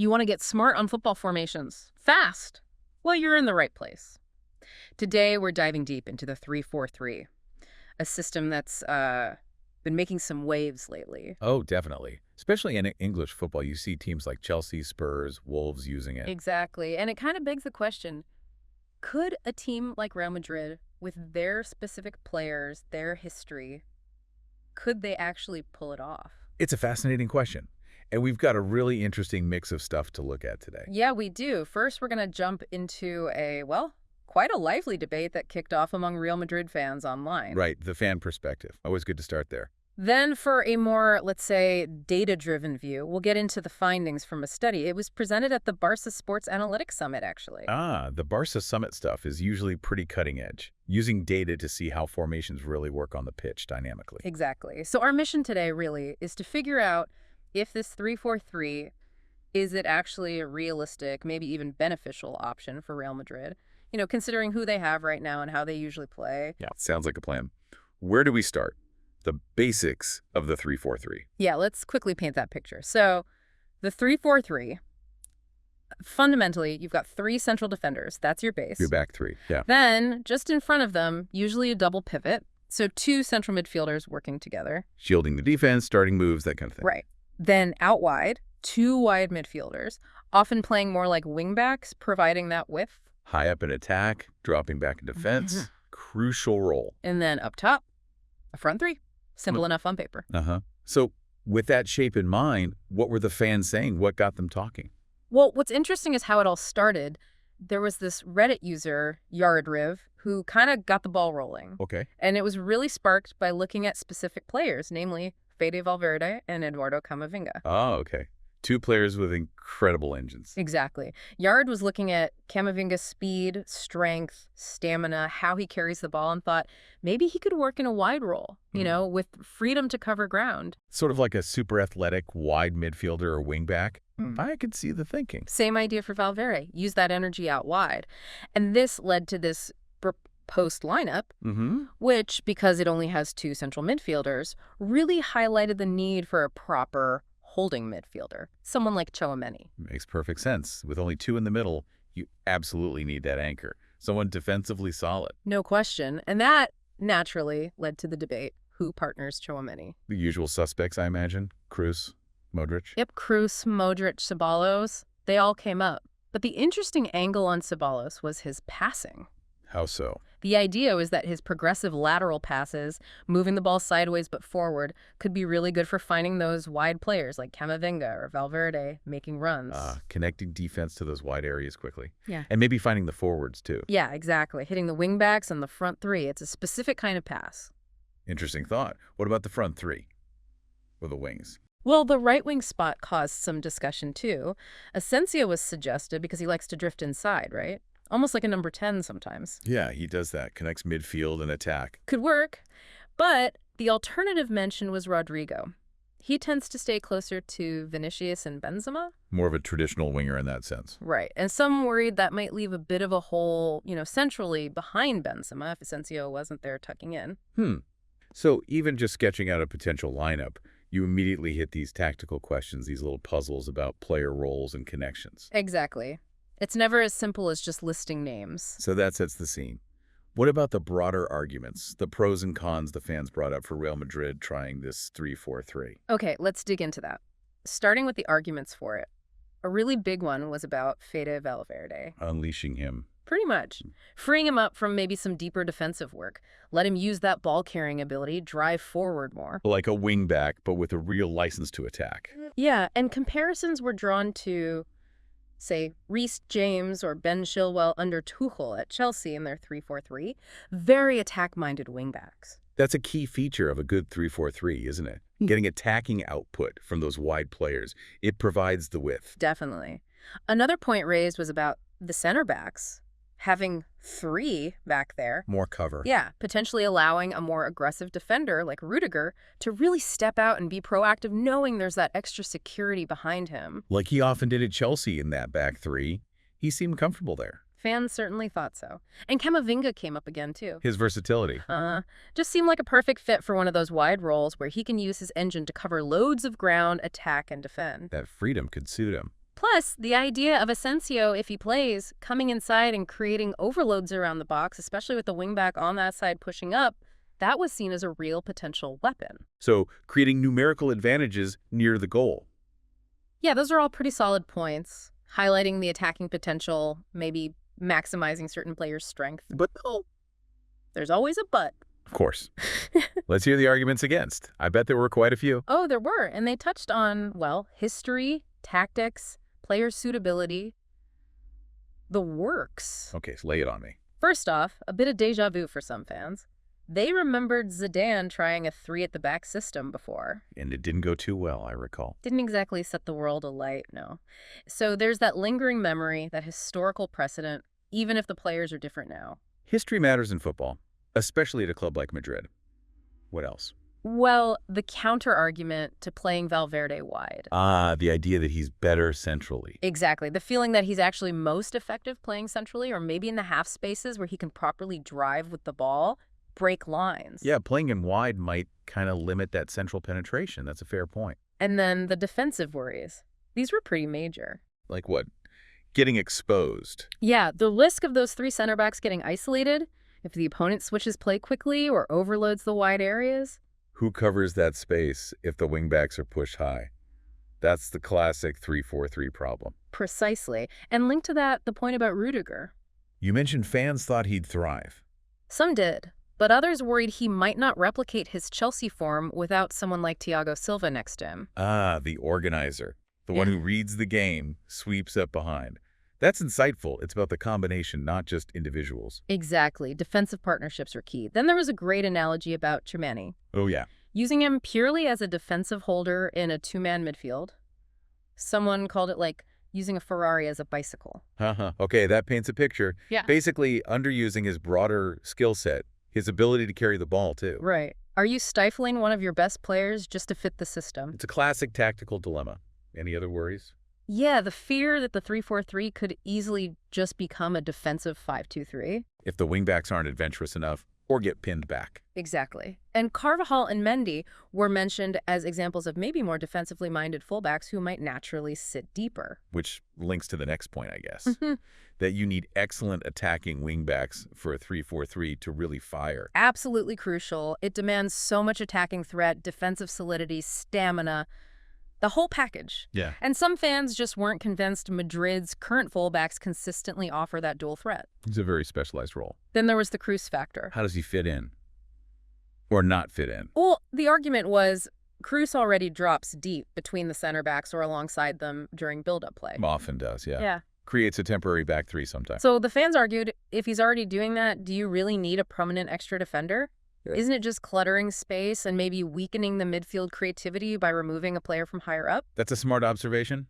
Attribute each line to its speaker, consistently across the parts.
Speaker 1: You want to get smart on football formations, fast. Well, you're in the right place. Today, we're diving deep into the 3-4-3, a system that's been making some waves lately.
Speaker 2: Oh, definitely. Especially in English football, you see teams like Chelsea, Spurs, Wolves using it.
Speaker 1: Exactly. And it kind of begs the question, could a team like Real Madrid, with their specific players, their history, could they actually pull it off?
Speaker 2: It's a fascinating question. And we've got a really interesting mix of stuff to look at today.
Speaker 1: Yeah, we do. First, we're going to jump into quite a lively debate that kicked off among Real Madrid fans online.
Speaker 2: Right, the fan perspective. Always good to start there.
Speaker 1: Then for a more, let's say, data-driven view, we'll get into the findings from a study. It was presented at the Barca Sports Analytics Summit, actually.
Speaker 2: The Barca Summit stuff is usually pretty cutting edge, using data to see how formations really work on the pitch dynamically.
Speaker 1: Exactly. So our mission today really is to figure out if this 3-4-3, is it actually a realistic, maybe even beneficial option for Real Madrid? You know, considering who they have right now and how they usually play.
Speaker 2: Yeah, sounds like a plan. Where do we start? The basics of the 3-4-3.
Speaker 1: Yeah, let's quickly paint that picture. So the 3-4-3, fundamentally, you've got 3 central defenders. That's your base.
Speaker 2: Your back 3, yeah.
Speaker 1: Then, just in front of them, usually a double pivot. So 2 central midfielders working together.
Speaker 2: Shielding the defense, starting moves, that kind of thing.
Speaker 1: Right. Then out wide, 2 wide midfielders, often playing more like wingbacks, providing that width.
Speaker 2: High up in attack, dropping back in defense. Crucial role.
Speaker 1: And then up top, a front 3. Simple enough on paper.
Speaker 2: So with that shape in mind, what were the fans saying? What got them talking?
Speaker 1: Well, what's interesting is how it all started. There was this Reddit user, Yardriv, who kind of got the ball rolling.
Speaker 2: Okay.
Speaker 1: And it was really sparked by looking at specific players, namely Fede Valverde and Eduardo Camavinga.
Speaker 2: Oh, okay. 2 players with incredible engines.
Speaker 1: Exactly. Yard was looking at Camavinga's speed, strength, stamina, how he carries the ball, and thought maybe he could work in a wide role, you know, with freedom to cover ground.
Speaker 2: Sort of like a super athletic wide midfielder or wingback. I could see the thinking.
Speaker 1: Same idea for Valverde. Use that energy out wide. And this led to this post lineup, which, because it only has 2 central midfielders, really highlighted the need for a proper holding midfielder, someone like Tchouaméni.
Speaker 2: Makes perfect sense. With only 2 in the middle, you absolutely need that anchor. Someone defensively solid.
Speaker 1: No question. And that naturally led to the debate, who partners Tchouaméni?
Speaker 2: The usual suspects, I imagine. Kroos, Modric.
Speaker 1: Yep, Kroos, Modric, Ceballos, they all came up. But the interesting angle on Ceballos was his passing.
Speaker 2: How so?
Speaker 1: The idea was that his progressive lateral passes, moving the ball sideways but forward, could be really good for finding those wide players like Camavinga or Valverde making runs.
Speaker 2: Connecting defense to those wide areas quickly.
Speaker 1: Yeah.
Speaker 2: And maybe finding the forwards, too.
Speaker 1: Yeah, exactly. Hitting the wingbacks and the front 3. It's a specific kind of pass.
Speaker 2: Interesting thought. What about the front 3? Or the wings?
Speaker 1: Well, the right wing spot caused some discussion, too. Asensio was suggested because he likes to drift inside, right? Almost like a number 10 sometimes.
Speaker 2: Yeah, he does that. Connects midfield and attack.
Speaker 1: Could work. But the alternative mention was Rodrigo. He tends to stay closer to Vinicius and Benzema.
Speaker 2: More of a traditional winger in that sense.
Speaker 1: Right. And some worried that might leave a bit of a hole, centrally behind Benzema if Asensio wasn't there tucking in.
Speaker 2: So even just sketching out a potential lineup, you immediately hit these tactical questions, these little puzzles about player roles and connections.
Speaker 1: Exactly. It's never as simple as just listing names.
Speaker 2: So that sets the scene. What about the broader arguments, the pros and cons the fans brought up for Real Madrid trying this 3-4-3?
Speaker 1: Okay, let's dig into that. Starting with the arguments for it. A really big one was about Fede Valverde.
Speaker 2: Unleashing him.
Speaker 1: Pretty much. Freeing him up from maybe some deeper defensive work. Let him use that ball-carrying ability, drive forward more.
Speaker 2: Like a wingback, but with a real license to attack.
Speaker 1: Yeah, and comparisons were drawn to, say, Reece James or Ben Chilwell under Tuchel at Chelsea in their 3-4-3. Very attack-minded wingbacks.
Speaker 2: That's a key feature of a good 3-4-3, isn't it? Getting attacking output from those wide players. It provides the width.
Speaker 1: Definitely. Another point raised was about the center backs. Having 3 back there.
Speaker 2: More cover.
Speaker 1: Yeah, potentially allowing a more aggressive defender like Rudiger to really step out and be proactive, knowing there's that extra security behind him.
Speaker 2: Like he often did at Chelsea in that back 3. He seemed comfortable there.
Speaker 1: Fans certainly thought so. And Camavinga came up again, too.
Speaker 2: His versatility.
Speaker 1: Just seemed like a perfect fit for one of those wide roles where he can use his engine to cover loads of ground, attack, and defend.
Speaker 2: That freedom could suit him.
Speaker 1: Plus, the idea of Asensio, if he plays, coming inside and creating overloads around the box, especially with the wingback on that side pushing up, that was seen as a real potential weapon.
Speaker 2: So creating numerical advantages near the goal.
Speaker 1: Yeah, those are all pretty solid points, highlighting the attacking potential, maybe maximizing certain players' strength.
Speaker 2: But no.
Speaker 1: There's always a but.
Speaker 2: Of course. Let's hear the arguments against. I bet there were quite a few.
Speaker 1: Oh, there were. And they touched on, well, history, tactics, player suitability, the works.
Speaker 2: Okay, so lay it on me.
Speaker 1: First off, a bit of deja vu for some fans. They remembered Zidane trying a three-at-the-back system before.
Speaker 2: And it didn't go too well, I recall.
Speaker 1: Didn't exactly set the world alight, no. So there's that lingering memory, that historical precedent, even if the players are different now.
Speaker 2: History matters in football, especially at a club like Madrid. What else?
Speaker 1: Well, the counter-argument to playing Valverde wide.
Speaker 2: Ah, the idea that he's better centrally.
Speaker 1: Exactly. The feeling that he's actually most effective playing centrally, or maybe in the half spaces where he can properly drive with the ball, break lines.
Speaker 2: Yeah, playing him wide might kind of limit that central penetration. That's a fair point.
Speaker 1: And then the defensive worries. These were pretty major.
Speaker 2: Like what? Getting exposed.
Speaker 1: Yeah, the risk of those three center backs getting isolated, if the opponent switches play quickly or overloads the wide areas.
Speaker 2: Who covers that space if the wingbacks are pushed high? That's the classic 3-4-3 problem.
Speaker 1: Precisely. And linked to that, the point about Rudiger.
Speaker 2: You mentioned fans thought he'd thrive.
Speaker 1: Some did, but others worried he might not replicate his Chelsea form without someone like Thiago Silva next to him.
Speaker 2: Ah, the organizer. The one who reads the game, sweeps up behind. That's insightful. It's about the combination, not just individuals.
Speaker 1: Exactly. Defensive partnerships are key. Then there was a great analogy about Tchouaméni.
Speaker 2: Oh, yeah.
Speaker 1: Using him purely as a defensive holder in a two-man midfield. Someone called it like using a Ferrari as a bicycle.
Speaker 2: Okay, that paints a picture.
Speaker 1: Yeah.
Speaker 2: Basically, underusing his broader skill set, his ability to carry the ball, too.
Speaker 1: Right. Are you stifling one of your best players just to fit the system?
Speaker 2: It's a classic tactical dilemma. Any other worries?
Speaker 1: Yeah, the fear that the 3-4-3 could easily just become a defensive 5-2-3.
Speaker 2: If the wingbacks aren't adventurous enough or get pinned back.
Speaker 1: Exactly. And Carvajal and Mendy were mentioned as examples of maybe more defensively minded fullbacks who might naturally sit deeper.
Speaker 2: Which links to the next point, I guess. That you need excellent attacking wingbacks for a 3-4-3 to really fire.
Speaker 1: Absolutely crucial. It demands so much attacking threat, defensive solidity, stamina, the whole package.
Speaker 2: Yeah.
Speaker 1: And some fans just weren't convinced Madrid's current fullbacks consistently offer that dual threat.
Speaker 2: It's a very specialized role.
Speaker 1: Then there was the Kroos factor.
Speaker 2: How does he fit in? Or not fit in?
Speaker 1: Well, the argument was Kroos already drops deep between the center backs or alongside them during build-up play.
Speaker 2: Often does, yeah.
Speaker 1: Yeah.
Speaker 2: Creates a temporary back three sometimes.
Speaker 1: So the fans argued, if he's already doing that, do you really need a permanent extra defender?
Speaker 2: Yeah.
Speaker 1: Isn't it just cluttering space and maybe weakening the midfield creativity by removing a player from higher up?
Speaker 2: That's a smart observation.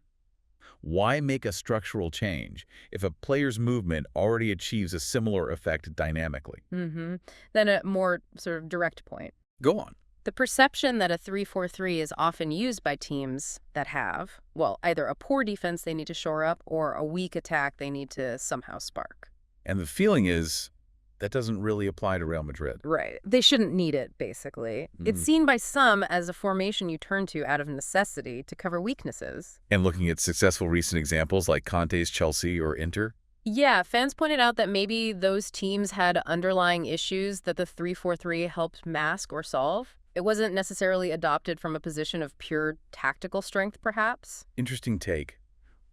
Speaker 2: Why make a structural change if a player's movement already achieves a similar effect dynamically?
Speaker 1: Then a more sort of direct point.
Speaker 2: Go on.
Speaker 1: The perception that a 3-4-3 is often used by teams that have, well, either a poor defense they need to shore up or a weak attack they need to somehow spark.
Speaker 2: And the feeling is that doesn't really apply to Real Madrid.
Speaker 1: Right. They shouldn't need it, basically. It's seen by some as a formation you turn to out of necessity to cover weaknesses.
Speaker 2: And looking at successful recent examples like Conte's Chelsea or Inter?
Speaker 1: Yeah, fans pointed out that maybe those teams had underlying issues that the 3-4-3 helped mask or solve. It wasn't necessarily adopted from a position of pure tactical strength, perhaps.
Speaker 2: Interesting take.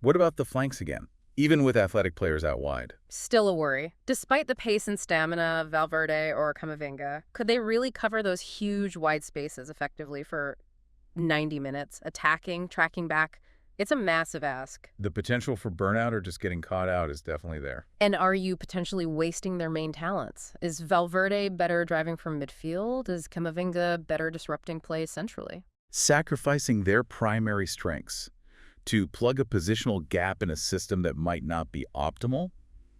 Speaker 2: What about the flanks again? Even with athletic players out wide.
Speaker 1: Still a worry. Despite the pace and stamina of Valverde or Camavinga, could they really cover those huge wide spaces effectively for 90 minutes, attacking, tracking back? It's a massive ask.
Speaker 2: The potential for burnout or just getting caught out is definitely there.
Speaker 1: And are you potentially wasting their main talents? Is Valverde better driving from midfield? Is Camavinga better disrupting play centrally?
Speaker 2: Sacrificing their primary strengths to plug a positional gap in a system that might not be optimal?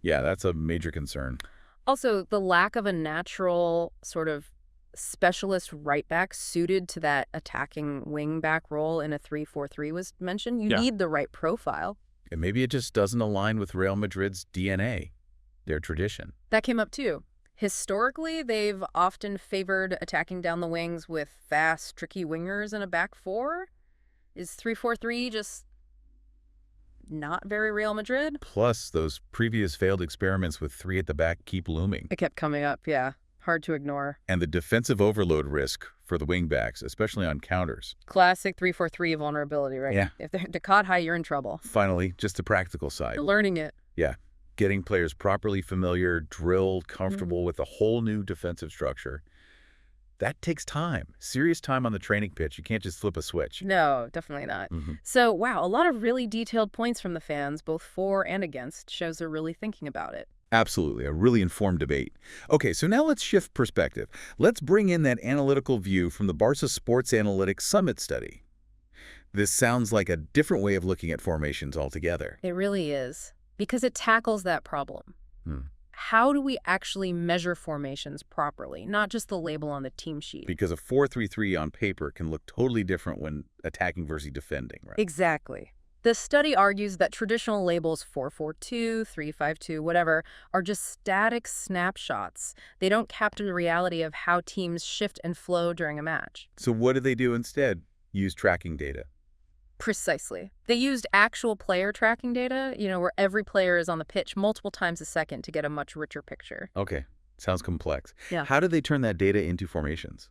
Speaker 2: Yeah, that's a major concern.
Speaker 1: Also, the lack of a natural sort of specialist right back suited to that attacking wing back role in a 3-4-3 was mentioned. You need the right profile.
Speaker 2: And maybe it just doesn't align with Real Madrid's DNA, their tradition.
Speaker 1: That came up too. Historically, they've often favored attacking down the wings with fast, tricky wingers in a back four. Is 3-4-3 just Not very Real Madrid.
Speaker 2: Plus, those previous failed experiments with three at the back keep looming.
Speaker 1: It kept coming up, yeah. Hard to ignore.
Speaker 2: And the defensive overload risk for the wingbacks, especially on counters.
Speaker 1: Classic 3-4-3 vulnerability, right?
Speaker 2: Yeah.
Speaker 1: If they're Ducat high, you're in trouble.
Speaker 2: Finally, just the practical side.
Speaker 1: Learning it.
Speaker 2: Yeah. Getting players properly familiar, drilled, comfortable with a whole new defensive structure. That takes time. Serious time on the training pitch. You can't just flip a switch.
Speaker 1: No, definitely not. So, wow, a lot of really detailed points from the fans, both for and against, shows they're really thinking about it.
Speaker 2: Absolutely. A really informed debate. Okay, so now let's shift perspective. Let's bring in that analytical view from the Barca Sports Analytics Summit study. This sounds like a different way of looking at formations altogether.
Speaker 1: It really is, because it tackles that problem. How do we actually measure formations properly, not just the label on the team sheet?
Speaker 2: Because a 4-3-3 on paper can look totally different when attacking versus defending, right?
Speaker 1: Exactly. The study argues that traditional labels 4-4-2, 3-5-2, whatever, are just static snapshots. They don't capture the reality of how teams shift and flow during a match.
Speaker 2: So what do they do instead? Use tracking data.
Speaker 1: Precisely. They used actual player tracking data, where every player is on the pitch multiple times a second to get a much richer picture.
Speaker 2: Okay, sounds complex.
Speaker 1: Yeah.
Speaker 2: How did they turn that data into formations?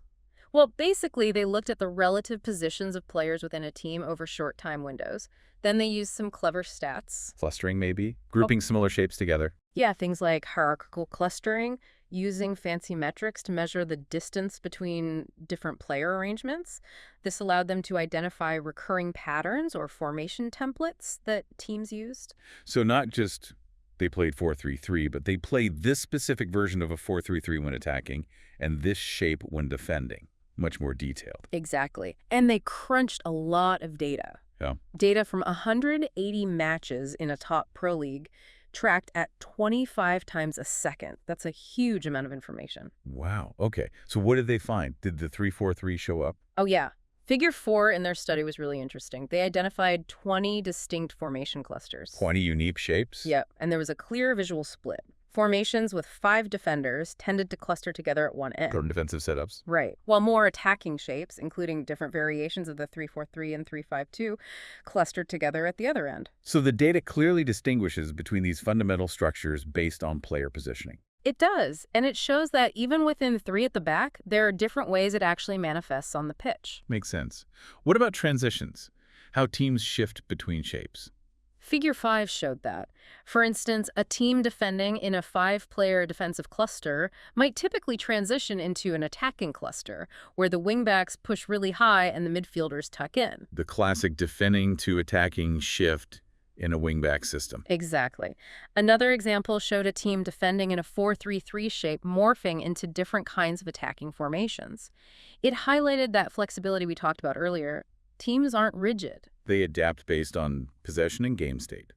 Speaker 1: Well, basically, they looked at the relative positions of players within a team over short time windows. Then they used some clever stats.
Speaker 2: Clustering, maybe? Grouping similar shapes together.
Speaker 1: Yeah, things like hierarchical clustering, using fancy metrics to measure the distance between different player arrangements. This allowed them to identify recurring patterns or formation templates that teams used.
Speaker 2: So not just they played 4-3-3, but they played this specific version of a 4-3-3 when attacking and this shape when defending. Much more detailed.
Speaker 1: Exactly. And they crunched a lot of data.
Speaker 2: Yeah.
Speaker 1: Data from 180 matches in a top pro league tracked at 25 times a second. That's a huge amount of information.
Speaker 2: Wow. Okay. So what did they find? Did the 3-4-3 show up?
Speaker 1: Oh, yeah. Figure 4 in their study was really interesting. They identified 20 distinct formation clusters.
Speaker 2: 20 unique shapes?
Speaker 1: Yep. And there was a clear visual split. Formations with 5 defenders tended to cluster together at one end.
Speaker 2: From defensive setups?
Speaker 1: Right. While more attacking shapes, including different variations of the 3-4-3 and 3-5-2, clustered together at the other end.
Speaker 2: So the data clearly distinguishes between these fundamental structures based on player positioning.
Speaker 1: It does, and it shows that even within 3 at the back, there are different ways it actually manifests on the pitch.
Speaker 2: Makes sense. What about transitions? How teams shift between shapes?
Speaker 1: Figure 5 showed that. For instance, a team defending in a 5-player defensive cluster might typically transition into an attacking cluster, where the wingbacks push really high and the midfielders tuck in.
Speaker 2: The classic defending to attacking shift in a wingback system.
Speaker 1: Exactly. Another example showed a team defending in a 4-3-3 shape morphing into different kinds of attacking formations. It highlighted that flexibility we talked about earlier. Teams aren't rigid.
Speaker 2: They adapt based on possession and game state.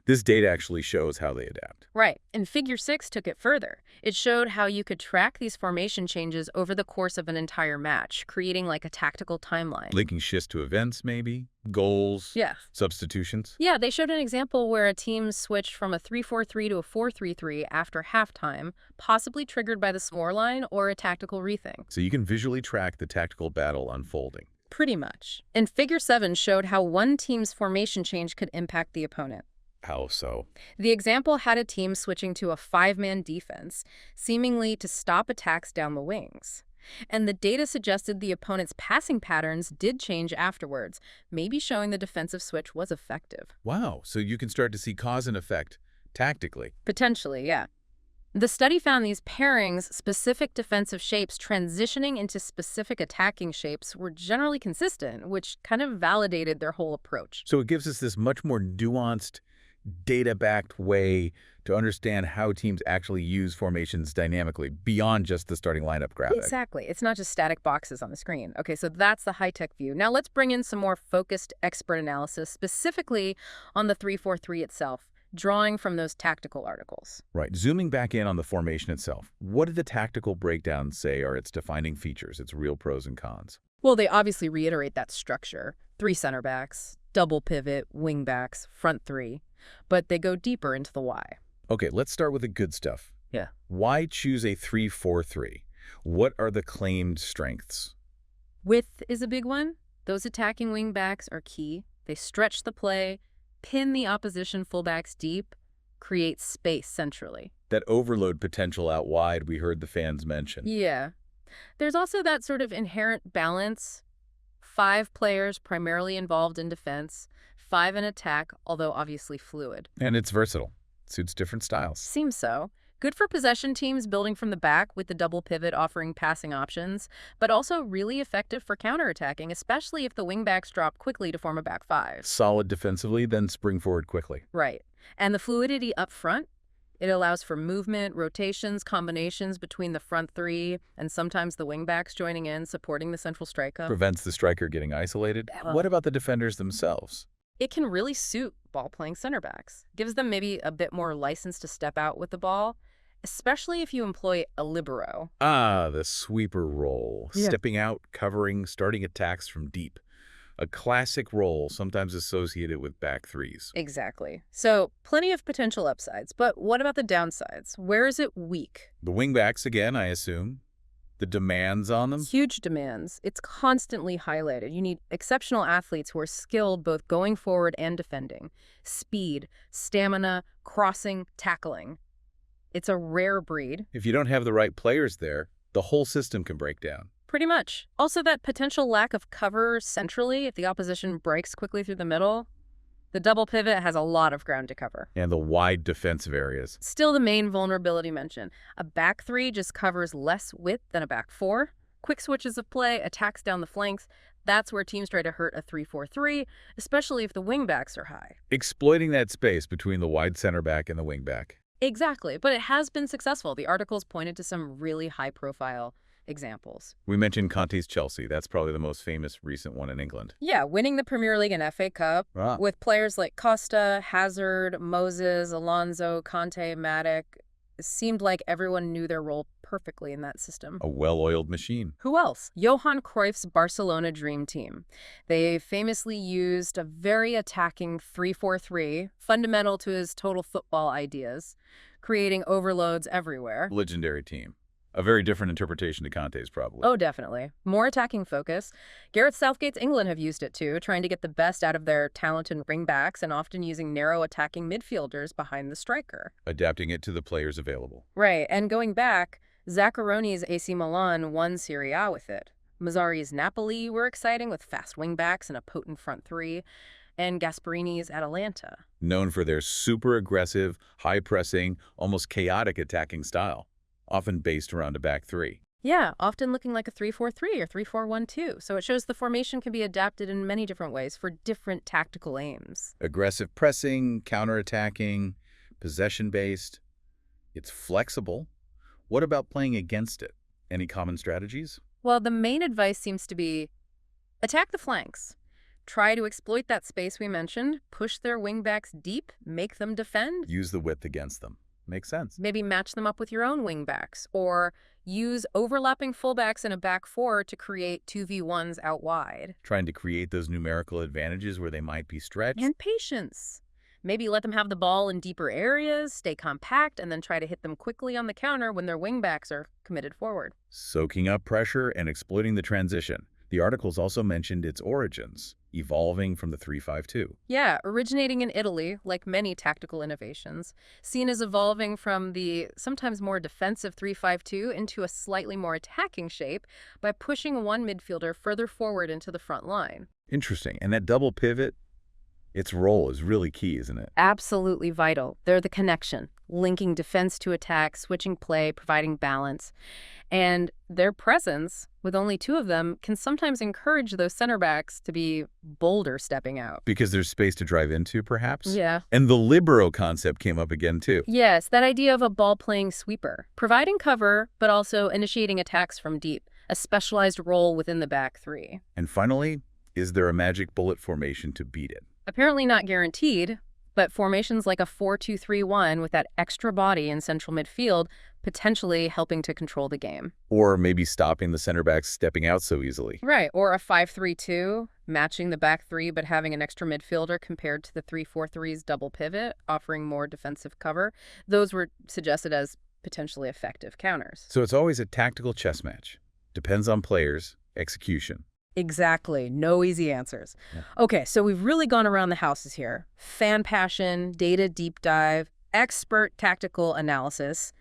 Speaker 2: This data actually shows how they adapt.
Speaker 1: Right. And Figure 6 took it further. It showed how you could track these formation changes over the course of an entire match, creating like a tactical timeline.
Speaker 2: Linking shifts to events, maybe? Goals?
Speaker 1: Yeah.
Speaker 2: Substitutions?
Speaker 1: Yeah, they showed an example where a team switched from a 3-4-3 to a 4-3-3 after halftime, possibly triggered by the scoreline or a tactical rethink.
Speaker 2: So you can visually track the tactical battle unfolding.
Speaker 1: Pretty much. And Figure 7 showed how one team's formation change could impact the opponent.
Speaker 2: How so?
Speaker 1: The example had a team switching to a 5-man defense, seemingly to stop attacks down the wings. And the data suggested the opponent's passing patterns did change afterwards, maybe showing the defensive switch was effective.
Speaker 2: Wow, so you can start to see cause and effect tactically.
Speaker 1: Potentially, yeah. The study found these pairings, specific defensive shapes transitioning into specific attacking shapes, were generally consistent, which kind of validated their whole approach.
Speaker 2: So it gives us this much more nuanced, data-backed way to understand how teams actually use formations dynamically beyond just the starting lineup graphic.
Speaker 1: Exactly. It's not just static boxes on the screen. Okay, so that's the high-tech view. Now let's bring in some more focused expert analysis, specifically on the 3-4-3 itself, drawing from those tactical articles.
Speaker 2: Right. Zooming back in on the formation itself, what did the tactical breakdowns say are its defining features, its real pros and cons?
Speaker 1: Well, they obviously reiterate that structure. 3 center backs, double pivot, wing backs, front 3. But they go deeper into the why.
Speaker 2: Okay, let's start with the good stuff.
Speaker 1: Yeah.
Speaker 2: Why choose a 3-4-3? What are the claimed strengths?
Speaker 1: Width is a big one. Those attacking wing backs are key. They stretch the play. pin the opposition fullbacks deep, create space centrally.
Speaker 2: That overload potential out wide we heard the fans mention.
Speaker 1: Yeah. There's also that sort of inherent balance. 5 players primarily involved in defense, 5 in attack, although obviously fluid.
Speaker 2: And it's versatile. Suits different styles.
Speaker 1: Seems so. Good for possession teams building from the back with the double pivot offering passing options, but also really effective for counterattacking, especially if the wingbacks drop quickly to form a back 5.
Speaker 2: Solid defensively, then spring forward quickly.
Speaker 1: Right. And the fluidity up front, it allows for movement, rotations, combinations between the front 3, and sometimes the wingbacks joining in, supporting the central striker.
Speaker 2: Prevents the striker getting isolated. What about the defenders themselves?
Speaker 1: It can really suit ball-playing center backs. Gives them maybe a bit more license to step out with the ball, especially if you employ a libero.
Speaker 2: Ah, the sweeper role.
Speaker 1: Yeah.
Speaker 2: Stepping out, covering, starting attacks from deep. A classic role sometimes associated with back 3s.
Speaker 1: Exactly. So plenty of potential upsides, but what about the downsides? Where is it weak?
Speaker 2: The wingbacks, again, I assume. The demands on them.
Speaker 1: Huge demands. It's constantly highlighted. You need exceptional athletes who are skilled both going forward and defending. Speed, stamina, crossing, tackling. It's a rare breed.
Speaker 2: If you don't have the right players there, the whole system can break down.
Speaker 1: Pretty much. Also, that potential lack of cover centrally if the opposition breaks quickly through the middle. The double pivot has a lot of ground to cover.
Speaker 2: And the wide defensive areas.
Speaker 1: Still the main vulnerability mentioned. A back 3 just covers less width than a back 4. Quick switches of play, attacks down the flanks. That's where teams try to hurt a 3-4-3, especially if the wingbacks are high.
Speaker 2: Exploiting that space between the wide center back and the wingback.
Speaker 1: Exactly, but it has been successful. The articles pointed to some really high-profile examples.
Speaker 2: We mentioned Conte's Chelsea. That's probably the most famous recent one in England.
Speaker 1: Yeah, winning the Premier League and FA Cup with players like Costa, Hazard, Moses, Alonso, Conte, Matic. It seemed like everyone knew their role perfectly in that system.
Speaker 2: A well-oiled machine.
Speaker 1: Who else? Johan Cruyff's Barcelona Dream Team. They famously used a very attacking 3-4-3, fundamental to his total football ideas, creating overloads everywhere.
Speaker 2: Legendary team. A very different interpretation to Conte's, probably.
Speaker 1: Oh, definitely. More attacking focus. Gareth Southgate's England have used it too, trying to get the best out of their talented wingbacks and often using narrow attacking midfielders behind the striker.
Speaker 2: Adapting it to the players available.
Speaker 1: Right, and going back, Zaccheroni's AC Milan won Serie A with it. Mazzari's Napoli were exciting with fast wingbacks and a potent front 3. And Gasperini's Atalanta.
Speaker 2: Known for their super aggressive, high-pressing, almost chaotic attacking style. Often based around a back 3.
Speaker 1: Yeah, often looking like a 3-4-3 or 3-4-1-2. So it shows the formation can be adapted in many different ways for different tactical aims.
Speaker 2: Aggressive pressing, counterattacking, possession-based. It's flexible. What about playing against it? Any common strategies?
Speaker 1: Well, the main advice seems to be attack the flanks. Try to exploit that space we mentioned, push their wingbacks deep, make them defend.
Speaker 2: Use the width against them. Makes sense.
Speaker 1: Maybe match them up with your own wingbacks, or use overlapping fullbacks in a back 4 to create 2v1s out wide.
Speaker 2: Trying to create those numerical advantages where they might be stretched.
Speaker 1: And patience. Maybe let them have the ball in deeper areas, stay compact, and then try to hit them quickly on the counter when their wingbacks are committed forward.
Speaker 2: Soaking up pressure and exploiting the transition. The articles also mentioned its origins, evolving from the 3-5-2.
Speaker 1: Yeah, originating in Italy, like many tactical innovations, seen as evolving from the sometimes more defensive 3-5-2 into a slightly more attacking shape by pushing one midfielder further forward into the front line.
Speaker 2: Interesting. And that double pivot, its role is really key, isn't it?
Speaker 1: Absolutely vital. They're the connection, linking defense to attack, switching play, providing balance. And their presence, with only 2 of them, can sometimes encourage those center backs to be bolder stepping out.
Speaker 2: Because there's space to drive into, perhaps?
Speaker 1: Yeah.
Speaker 2: And the libero concept came up again, too.
Speaker 1: Yes, that idea of a ball-playing sweeper, providing cover, but also initiating attacks from deep, a specialized role within the back 3.
Speaker 2: And finally, is there a magic bullet formation to beat it?
Speaker 1: Apparently not guaranteed, but formations like a 4-2-3-1 with that extra body in central midfield potentially helping to control the game.
Speaker 2: Or maybe stopping the center backs stepping out so easily.
Speaker 1: Right, or a 5-3-2, matching the back 3 but having an extra midfielder compared to the 3-4-3's double pivot, offering more defensive cover. Those were suggested as potentially effective counters.
Speaker 2: So it's always a tactical chess match. Depends on players, execution.
Speaker 1: Exactly. No easy answers.
Speaker 2: Yeah.
Speaker 1: Okay, so we've really gone around the houses here. Fan passion, data deep dive, expert tactical analysis,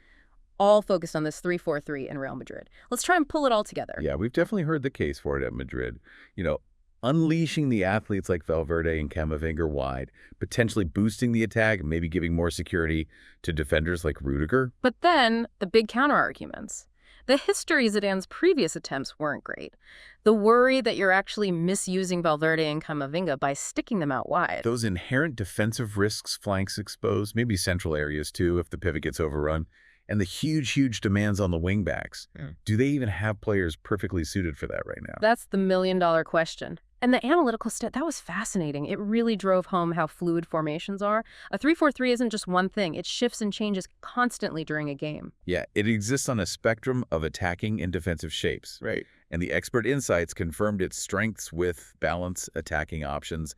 Speaker 1: all focused on this 3-4-3 in Real Madrid. Let's try and pull it all together.
Speaker 2: Yeah, we've definitely heard the case for it at Madrid. You know, unleashing the athletes like Valverde and Camavinga wide, potentially boosting the attack, maybe giving more security to defenders like Rudiger.
Speaker 1: But then, the big counter-arguments. The history Zidane's previous attempts weren't great. The worry that you're actually misusing Valverde and Camavinga by sticking them out wide.
Speaker 2: Those inherent defensive risks, flanks exposed, maybe central areas too if the pivot gets overrun, and the huge demands on the wingbacks. Do they even have players perfectly suited for that right now?
Speaker 1: That's the million-dollar question. And the analytical that was fascinating. It really drove home how fluid formations are. A 3-4-3 isn't just one thing. It shifts and changes constantly during a game.
Speaker 2: Yeah, it exists on a spectrum of attacking and defensive shapes.
Speaker 3: Right.
Speaker 2: And the expert insights confirmed its strengths with balanced attacking options,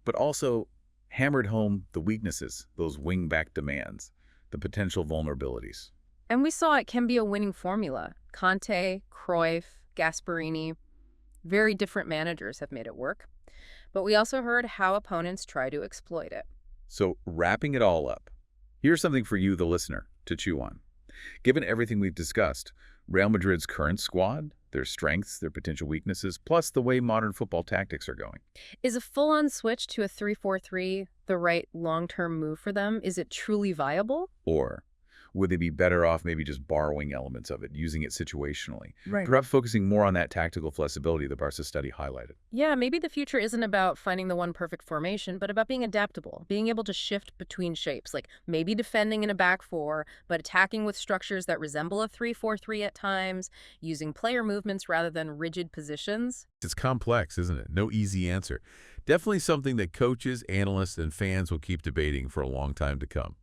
Speaker 2: but also hammered home the weaknesses, those wing-back demands, the potential vulnerabilities.
Speaker 1: And we saw it can be a winning formula. Conte, Cruyff, Gasperini, very different managers have made it work. But we also heard how opponents try to exploit it.
Speaker 2: So wrapping it all up, here's something for you, the listener, to chew on. Given everything we've discussed, Real Madrid's current squad, their strengths, their potential weaknesses, plus the way modern football tactics are going.
Speaker 1: Is a full-on switch to a 3-4-3 the right long-term move for them? Is it truly viable?
Speaker 2: Or would they be better off maybe just borrowing elements of it, using it situationally?
Speaker 3: Right.
Speaker 2: Perhaps focusing more on that tactical flexibility the Barca study highlighted.
Speaker 1: Yeah, maybe the future isn't about finding the one perfect formation, but about being adaptable, being able to shift between shapes, like maybe defending in a back four, but attacking with structures that resemble a 3-4-3 at times, using player movements rather than rigid positions.
Speaker 3: It's complex, isn't it? No easy answer. Definitely something that coaches, analysts, and fans will keep debating for a long time to come.